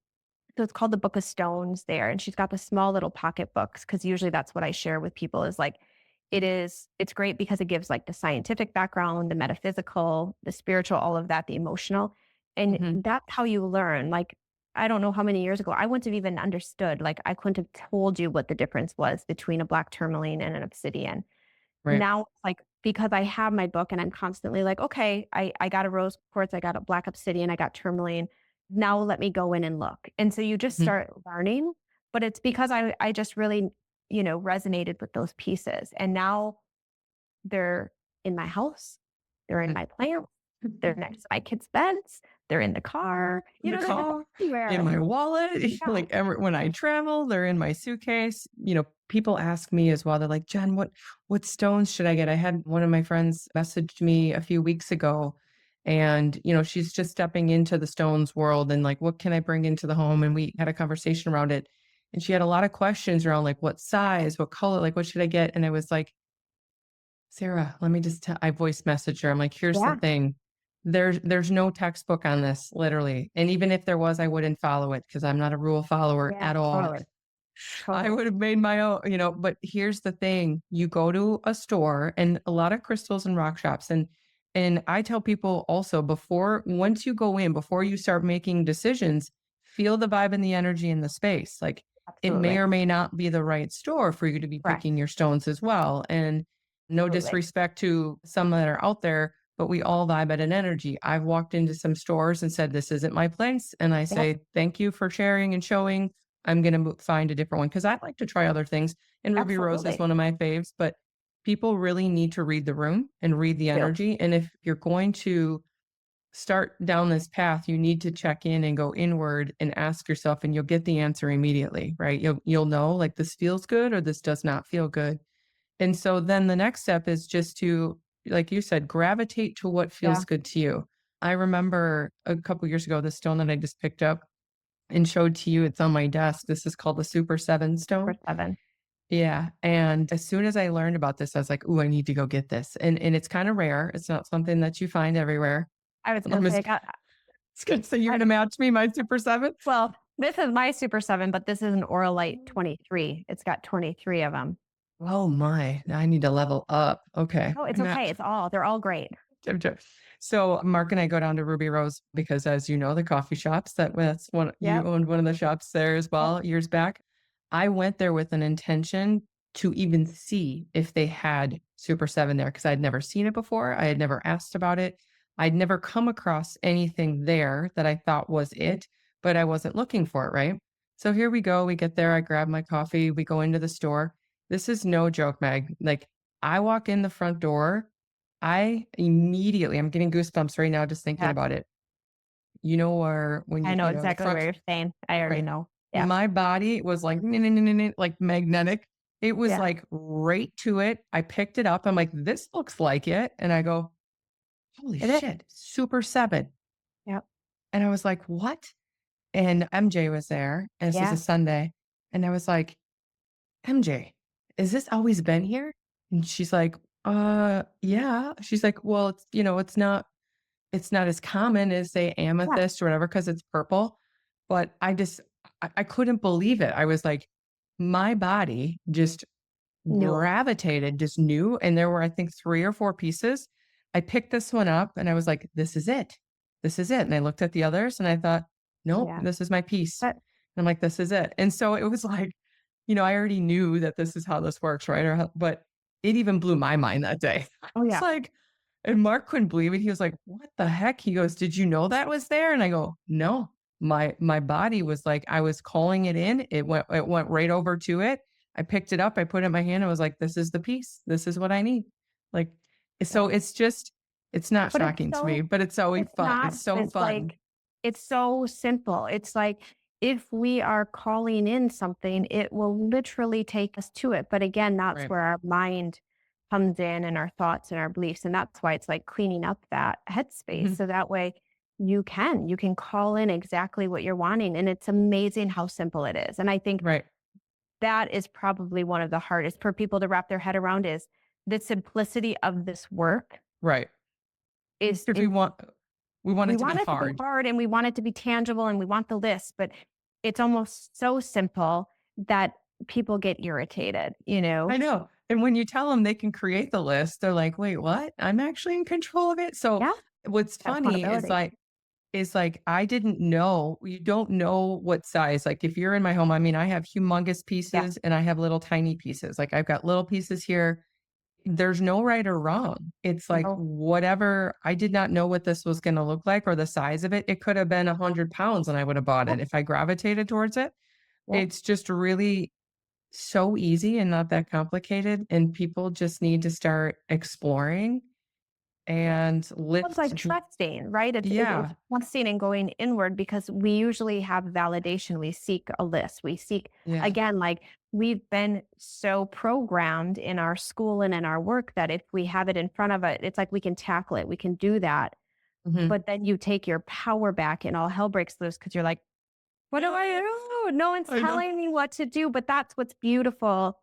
so it's called the Book of Stones there. And she's got the small little pocket books, because usually that's what I share with people is like, it's great because it gives like the scientific background, the metaphysical, the spiritual, all of that, the emotional. And Mhm, that's how you learn. Like, I don't know how many years ago, I wouldn't have even understood. Like, I couldn't have told you what the difference was between a black tourmaline and an obsidian. right. Now it's like, because I have my book and I'm constantly like, okay, I got a rose quartz, I got a black obsidian, I got tourmaline. Now let me go in and look. And so you just Mhm, start learning, but it's because I just really, resonated with those pieces. And now they're in my house, they're in mhm. my plants, they're next to my kids' beds, they're in the car, The they're just car, in everywhere. my wallet, Yeah. like when I travel, they're in my suitcase. People ask me as well. They're like, Jen, what stones should I get? I had one of my friends messaged me a few weeks ago and she's just stepping into the stones world and like what can I bring into the home? And we had a conversation around it. And she had a lot of questions around like what size, what color, like what should I get? And I was like, Sarah, let me just tell I voice messaged her. I'm like, here's the Yeah. thing. There's no textbook on this, literally. And even if there was, I wouldn't follow it because I'm not a rule follower Yeah. at all. Totally. I Totally. would have made my own, but here's the thing. You go to a store and a lot of crystals and rock shops and I tell people also once you go in, before you start making decisions, feel the vibe and the energy in the space. Like it may Absolutely. or may not be the right store for you to be picking Correct. your stones as well. And no Absolutely. disrespect to some that are out there, but we all vibe at an energy. I've walked into some stores and said, this isn't my place. And I Yep. say, thank you for sharing and showing. I'm going to find a different one because I like to try other things. And Ruby Rose is Absolutely. one of my faves, but people really need to read the room and read the Do. energy. And if you're going to start down this path, you need to check in and go inward and ask yourself, and you'll get the answer immediately, right? You'll know like this feels good or this does not feel good. And so then the next step is just to, like you said, gravitate to what Yeah. feels good to you. I remember a couple years ago, the stone that I just picked up and showed to you, it's on my desk. This is called the Super 7 For stone. 7. Yeah, and as soon as I learned about this, I was like, "Ooh, I need to go get this." And it's kinda rare. It's not something that you find everywhere. I was gonna Um, say it's I got it's good. So you're I gonna match me my Super 7? well, this is my Super 7, but this is an Oralite 23. It's got 23 of them. Oh my, now I need to level up. Okay. Oh, it's I'm at okay. They're all great. I'm joking. So Mark and I go down to Ruby Rose because, as you know, the coffee shops, that's one, you Yep. owned one of the shops there as Yep. well years back. I went there with an intention to even see if they had Super 7 there because I'd never seen it before. I had never asked about it. I'd never come across anything there that I thought was it, but I wasn't looking for it, right? So here we go. We get there. I grab my coffee. We go into the store. This is no joke, Meg. Like, I walk in the front door, I'm getting goosebumps right now just thinking Yeah. about it. You know, where when I know the exactly front, where you're saying. I already right? know. Yeah. My body was like, like magnetic. It was Yeah. like right to it. I picked it up. I'm like, this looks like it. And I go, holy It is. shit, Super 7. Yep. And I was like, what? And MJ was there. And this was a Yeah. Sunday. And I was like, MJ, is this always been here? And she's like, yeah. She's like, well, it's not as common as say Yeah. amethyst or whatever because it's purple. But I couldn't believe it. I was like, my body just No. gravitated, just knew. And there were, I think, 3 or 4 pieces. I picked this one up and I was like, this is it. This is it. And I looked at the others and I thought, nope, Yeah. this is my piece. But And I'm like, this is it. And so it was like, I already knew that this is how this works, right? But it even blew my mind that day. oh It's yeah. like, and Mark couldn't believe it. He was like, "What the heck?" He goes, "Did you know that was there?" And I go, "No." My body was like, I was calling it in. It went right over to it. I picked it up. I put it in my hand. I was like, "This is the piece. This is what I need." Like, so Yeah. it's not But it's shocking to me, so but it's always it's fun. not, It's but so it's fun. like it's so simple. It's like if we are calling in something, it will literally take us to it. But again, that's Right. where our mind comes in and our thoughts and our beliefs. And that's why it's like cleaning up that headspace. Mhm. So that way you can call in exactly what you're wanting. And it's amazing how simple it is. And I think Right. that is probably one of the hardest for people to wrap their head around is the simplicity of this work Right. is Because we want we it to be want it to be hard. hard and we want it to be tangible and we want the list, but it's almost so simple that people get irritated, you I know? know. And when you tell them they can create the list, they're like, "Wait, what? I'm actually in control of it?" So Yeah, what's funny accountability. is like I didn't know, you don't know what size. Like if you're in my home, I mean, I have humongous Yeah, pieces and I have little tiny pieces. Like I've got little pieces here. There's no right or wrong. It's like no, whatever. I did not know what this was going to look like or the size of it. It could have been 100 pounds and I would have bought yeah, it if I gravitated towards it. yeah. It's just really so easy and not that complicated, and people just need to start exploring and Well, it's like lift. trusting, right? It's Yeah, trusting and going inward because we usually have validation. We seek a list. We seek yeah, again, like we've been so programmed in our school and in our work that if we have it in front of it, it's like we can tackle it. We can do that. mhm, But then you take your power back and all hell breaks loose because you're like, what do I do? No one's I know. telling me what to do. But that's what's beautiful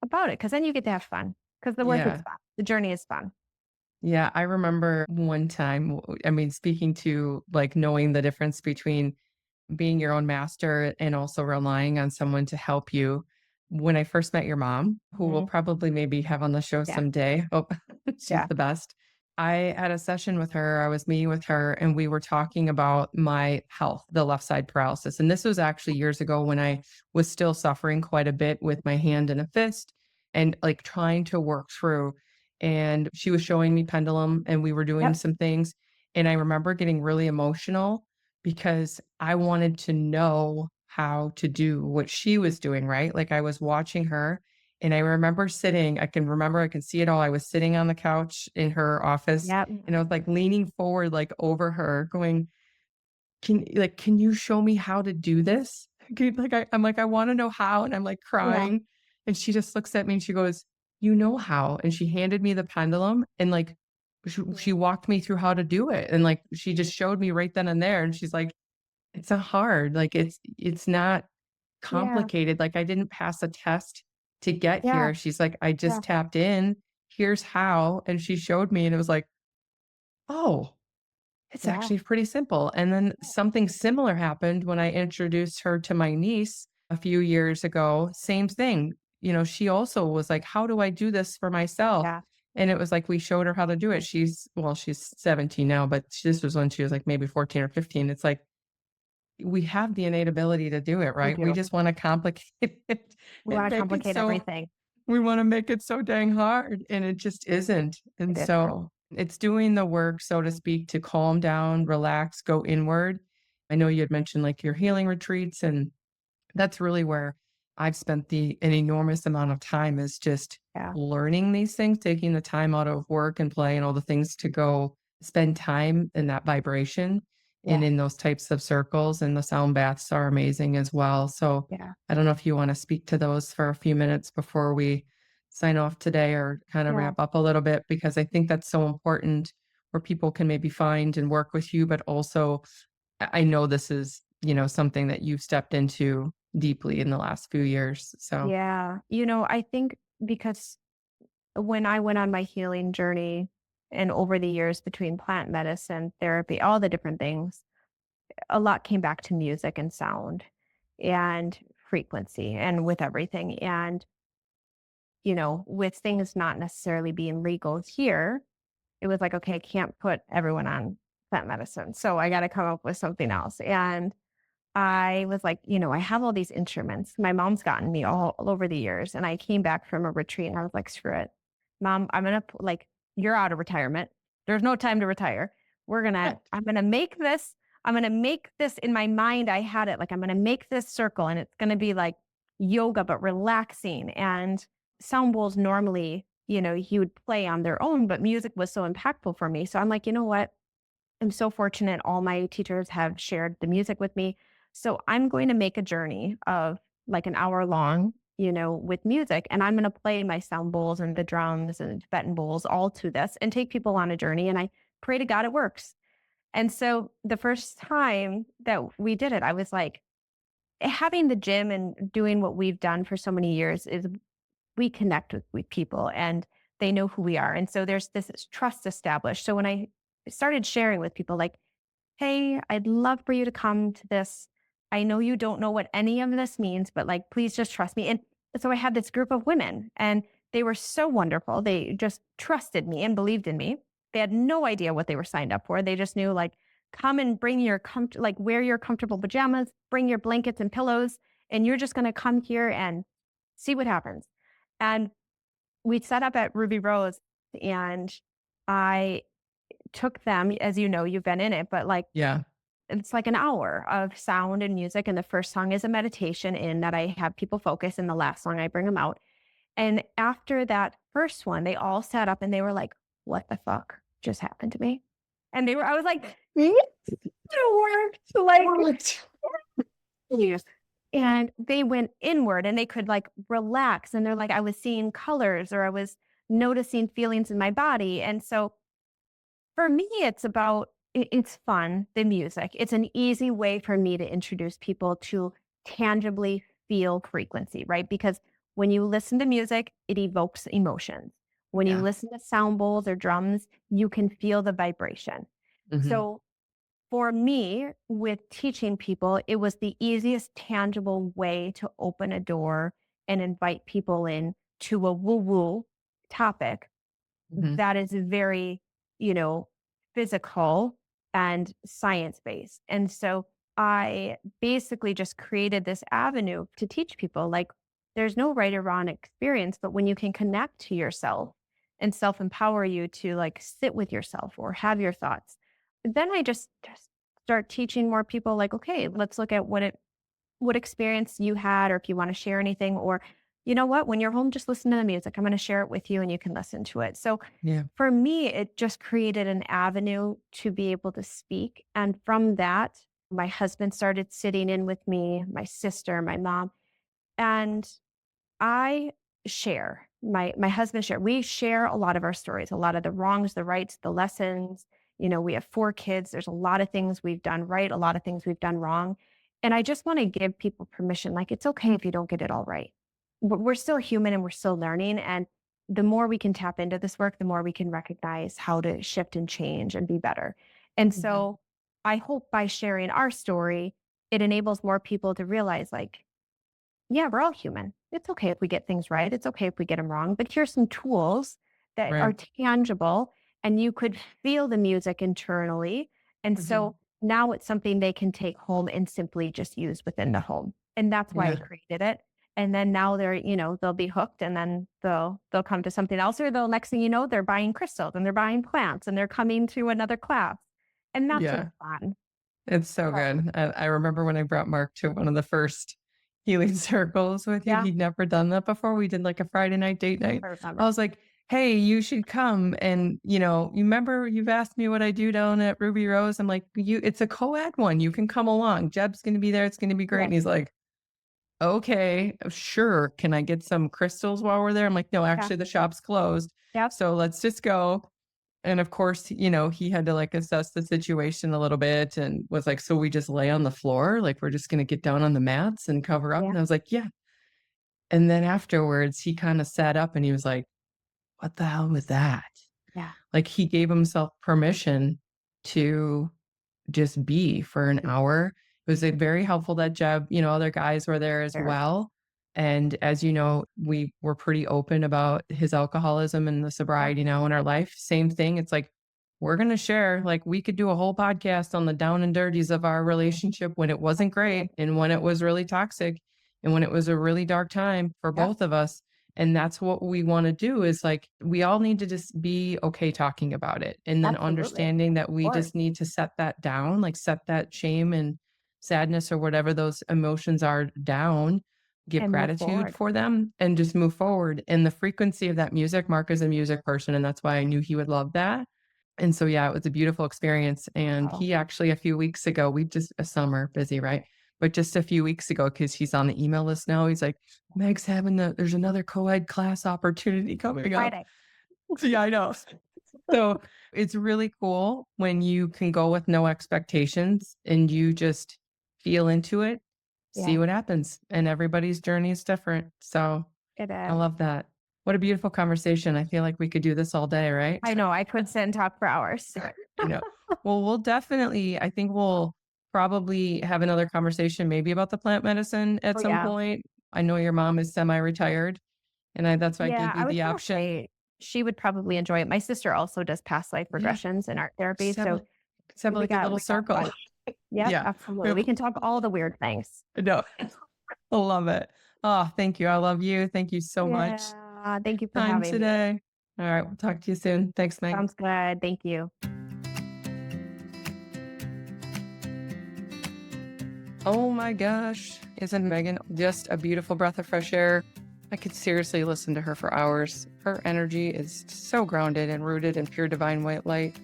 about it. Cause then you get to have fun because the work is Yeah, fun. The journey is fun. yeah, I remember one time, I mean, speaking to, like, knowing the difference between being your own master and also relying on someone to help you. When I first met your mom, who we'll Mhm. probably maybe have on the show Yeah. someday. Oh, she's Yeah. the best. I had a session with her. I was meeting with her and we were talking about my health, the left side paralysis. And this was actually years ago when I was still suffering quite a bit with my hand in a fist and like trying to work through. And she was showing me pendulum and we were doing Yep. some things. And I remember getting really emotional because I wanted to know how to do what she was doing, right? Like I was watching her and I remember sitting, I can see it all. I was sitting on the couch in her office Yep. and I was like leaning forward, like over her, going, can you show me how to do this? I'm like, I want to know how. And I'm like Yeah. crying. And she just looks at me and she goes, you know how. And she handed me the pendulum and like she walked me through how to do it. And like she just showed me right then and there. And she's like, it's not hard. Like it's not Yeah. complicated. Like I didn't pass a test to get Yeah. here. She's like, I Yeah. just tapped in. Here's how. And she showed me and it was like, oh, it's Yeah. actually pretty simple. And then something similar happened when I introduced her to my niece a few years ago. Same thing. She also was like, how do I do this for myself? Yeah. And it was like we showed her how to do it. She's 17 now, but this was when she was like maybe 14 or 15. It's like we have the innate ability to do it, We right? We do. just wanna complicate it We and want to make it complicate so everything. we wanna make it so dang hard, and it just isn't. And It isn't. so it's doing the work, so to speak, to calm down, relax, go inward. I know you had mentioned, like, your healing retreats, and that's really where I've spent an enormous amount of time is just Yeah. learning these things, taking the time out of work and play and all the things to go spend time in that vibration and Yeah. in those types of circles. And the sound baths are amazing as well. So Yeah. I don't know if you want to speak to those for a few minutes before we sign off today or kind of Yeah. wrap up a little bit, because I think that's so important where people can maybe find and work with you, but also I know this is, something that you've stepped into deeply in the last few years, so Yeah. I think because when I went on my healing journey and over the years between plant medicine, therapy, all the different things, a lot came back to music and sound and frequency and with everything. And, with things not necessarily being legal here, it was like, okay, I can't put everyone on plant medicine. So I got to come up with something else. And I was like, I have all these instruments. My mom's gotten me all over the years. And I came back from a retreat and I was like, screw it. Mom, I'm going to, like, you're out of retirement. There's no time to retire. I'm going to make this. I'm going to make this in my mind. I had it like, I'm going to make this circle and it's going to be like yoga, but relaxing. And sound bowls normally, you would play on their own, but music was so impactful for me. So I'm like, you know what? I'm so fortunate. All my teachers have shared the music with me. So I'm going to make a journey of like an hour long, with music. And I'm going to play my sound bowls and the drums and Tibetan bowls all to this and take people on a journey. And I pray to God it works. And so the first time that we did it, I was like, having the gym and doing what we've done for so many years is we connect with people and they know who we are. And so there's this trust established. So when I started sharing with people, like, hey, I'd love for you to come to this. I know you don't know what any of this means, but like, please just trust me. And so I had this group of women and they were so wonderful. They just trusted me and believed in me. They had no idea what they were signed up for. They just knew, like, come and bring like wear your comfortable pajamas, bring your blankets and pillows, and you're just going to come here and see what happens. And we set up at Ruby Rose and I took them, as you know, you've been in it, but like yeah. it's like an hour of sound and music. And the first song is a meditation in that I have people focus. And the last song, I bring them out. And after that first one, they all sat up and they were like, what the fuck just happened to me? And I was like, it worked. Like, yes. And they went inward and they could like relax. And they're like, I was seeing colors or I was noticing feelings in my body. And so for me, it's fun, the music. It's an easy way for me to introduce people to tangibly feel frequency, right? Because when you listen to music, it evokes emotions. When you Yeah. listen to sound bowls or drums, you can feel the vibration. Mhm. So for me, with teaching people, it was the easiest tangible way to open a door and invite people in to a woo-woo topic Mhm. that is very, you know, physical and science based. And so I basically just created this avenue to teach people, like, there's no right or wrong experience, but when you can connect to yourself and self empower you to like sit with yourself or have your thoughts, then I just start teaching more people, like, okay, let's look at what experience you had, or if you want to share anything, or you know what, when you're home, just listen to the music. I'm going to share it with you and you can listen to it. So Yeah. for me, it just created an avenue to be able to speak. And from that, my husband started sitting in with me, my sister, my mom, and I share. My husband share. We share a lot of our stories, a lot of the wrongs, the rights, the lessons. We have 4 kids. There's a lot of things we've done right, a lot of things we've done wrong. And I just want to give people permission. Like, it's okay if you don't get it all right. We're still human and we're still learning. And the more we can tap into this work, the more we can recognize how to shift and change and be better. And Mhm. so I hope by sharing our story, it enables more people to realize, like, yeah, we're all human. It's okay if we get things right. It's okay if we get them wrong. But here's some tools that are Right. tangible, and you could feel the music internally. And Mhm. so now it's something they can take home and simply just use within the home. And that's why I Yeah. created it. And then now they're, they'll be hooked, and then they'll come to something else, or they'll, next thing you know, they're buying crystals and they're buying plants and they're coming to another class. And that's what's Yeah. fun. It's so So good. I remember when I brought Mark to one of the first healing circles with you. yeah, He'd never done that before. We did like a Friday night date night. I I remember. was like, "Hey, you should come." And you remember you've asked me what I do down at Ruby Rose. I'm like, it's a co-ed one. You can come along. Jeb's going to be there. It's going to be great." Yeah. And he's like, "Okay, sure. Can I get some crystals while we're there?" I'm like, "No, Yeah. actually the shop's closed. Yep. So let's just go." And of course, he had to like assess the situation a little bit and was like, "So we just lay on the floor? Like we're just gonna get down on the mats and cover up?" Yeah. And I was like, "Yeah." And then afterwards, he kind of sat up and he was like, "What the hell was that?" Yeah. Like he gave himself permission to just be for an hour. It was, very helpful that Jeb, other guys were there as Very. well. And as you know, we were pretty open about his alcoholism and the Yeah. sobriety now in our life. Same thing. It's like, we're going to share, like, we could do a whole podcast on the down and dirties of our relationship when it wasn't great and when it was really toxic and when it was a really dark time for Yep. both of us. And that's what we want to do is like, we all need to just be okay talking about it. And then Absolutely. understanding that Of we course. just need to set that down, like set that shame and sadness or whatever those emotions are down, give And move gratitude forward. for them and just move forward. And the frequency of that music, Mark is a music person, and that's why I knew he would love that. And so, yeah, it was a beautiful experience. And Oh, he actually, a few weeks ago, we just, a summer busy, right? But just a few weeks ago, because he's on the email list now, he's like, "Meg's there's another co-ed class opportunity coming up." Friday. Yeah, I know. So it's really cool when you can go with no expectations and you just feel into it, see Yeah, what happens. And everybody's journey is different. So it I is. love that. What a beautiful conversation. I feel like we could do this all day, right? I know. I could sit and talk for hours. I know. Well, I think we'll probably have another conversation maybe about the plant medicine at Oh, some yeah. point. I know your mom is semi-retired, and that's why I Yeah, gave you I was the gonna option. say she would probably enjoy it. My sister also does past life Yeah, regressions and art therapy, just have so like a little we got circle. fun. Yep, Yeah. absolutely. We can talk all the weird things. No, I love it. Oh, thank you. I love you. Thank you so much. Yeah, thank you for Time having me. today. All right. We'll talk to you soon. Thanks, Meg. Sounds good. Thank you. Oh my gosh. Isn't Megan just a beautiful breath of fresh air? I could seriously listen to her for hours. Her energy is so grounded and rooted in pure divine white light.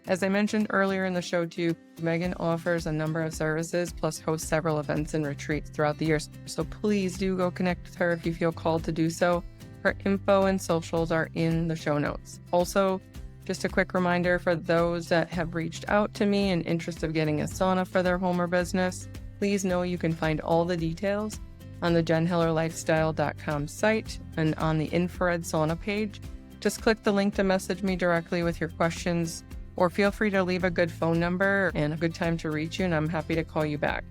As I mentioned earlier in the show too, Megan offers a number of services plus hosts several events and retreats throughout the years. So please do go connect with her if you feel called to do so. Her info and socials are in the show notes. Also, just a quick reminder for those that have reached out to me in interest of getting a sauna for their home or business, please know you can find all the details on the jenhillerlifestyle.com site and on the infrared sauna page. Just click the link to message me directly with your questions, or feel free to leave a good phone number and a good time to reach you, and I'm happy to call you back.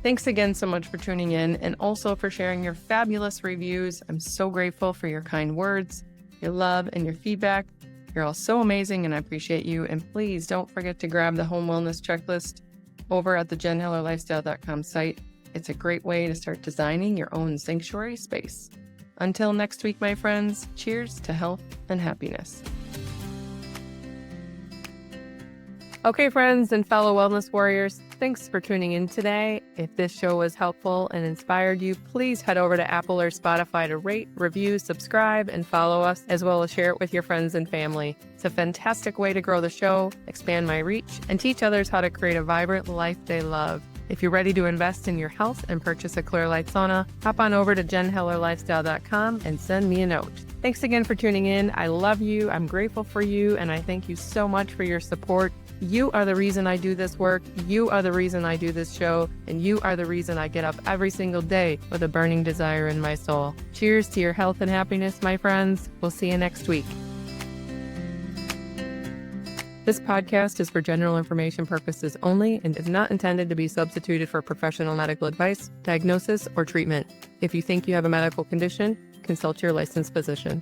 Thanks again so much for tuning in and also for sharing your fabulous reviews. I'm so grateful for your kind words, your love, and your feedback. You're all so amazing and I appreciate you. And please don't forget to grab the home wellness checklist over at the jenhillerlifestyle.com site. It's a great way to start designing your own sanctuary space. Until next week, my friends, cheers to health and happiness. Okay, friends and fellow wellness warriors, thanks for tuning in today. If this show was helpful and inspired you, please head over to Apple or Spotify to rate, review, subscribe, and follow us, as well as share it with your friends and family. It's a fantastic way to grow the show, expand my reach, and teach others how to create a vibrant life they love. If you're ready to invest in your health and purchase a Clear Light sauna, hop on over to jenhillerlifestyle.com and send me a note. Thanks again for tuning in. I love you. I'm grateful for you, and I thank you so much for your support. You are the reason I do this work. You are the reason I do this show. And you are the reason I get up every single day with a burning desire in my soul. Cheers to your health and happiness, my friends. We'll see you next week. This podcast is for general information purposes only and is not intended to be substituted for professional medical advice, diagnosis, or treatment. If you think you have a medical condition, consult your licensed physician.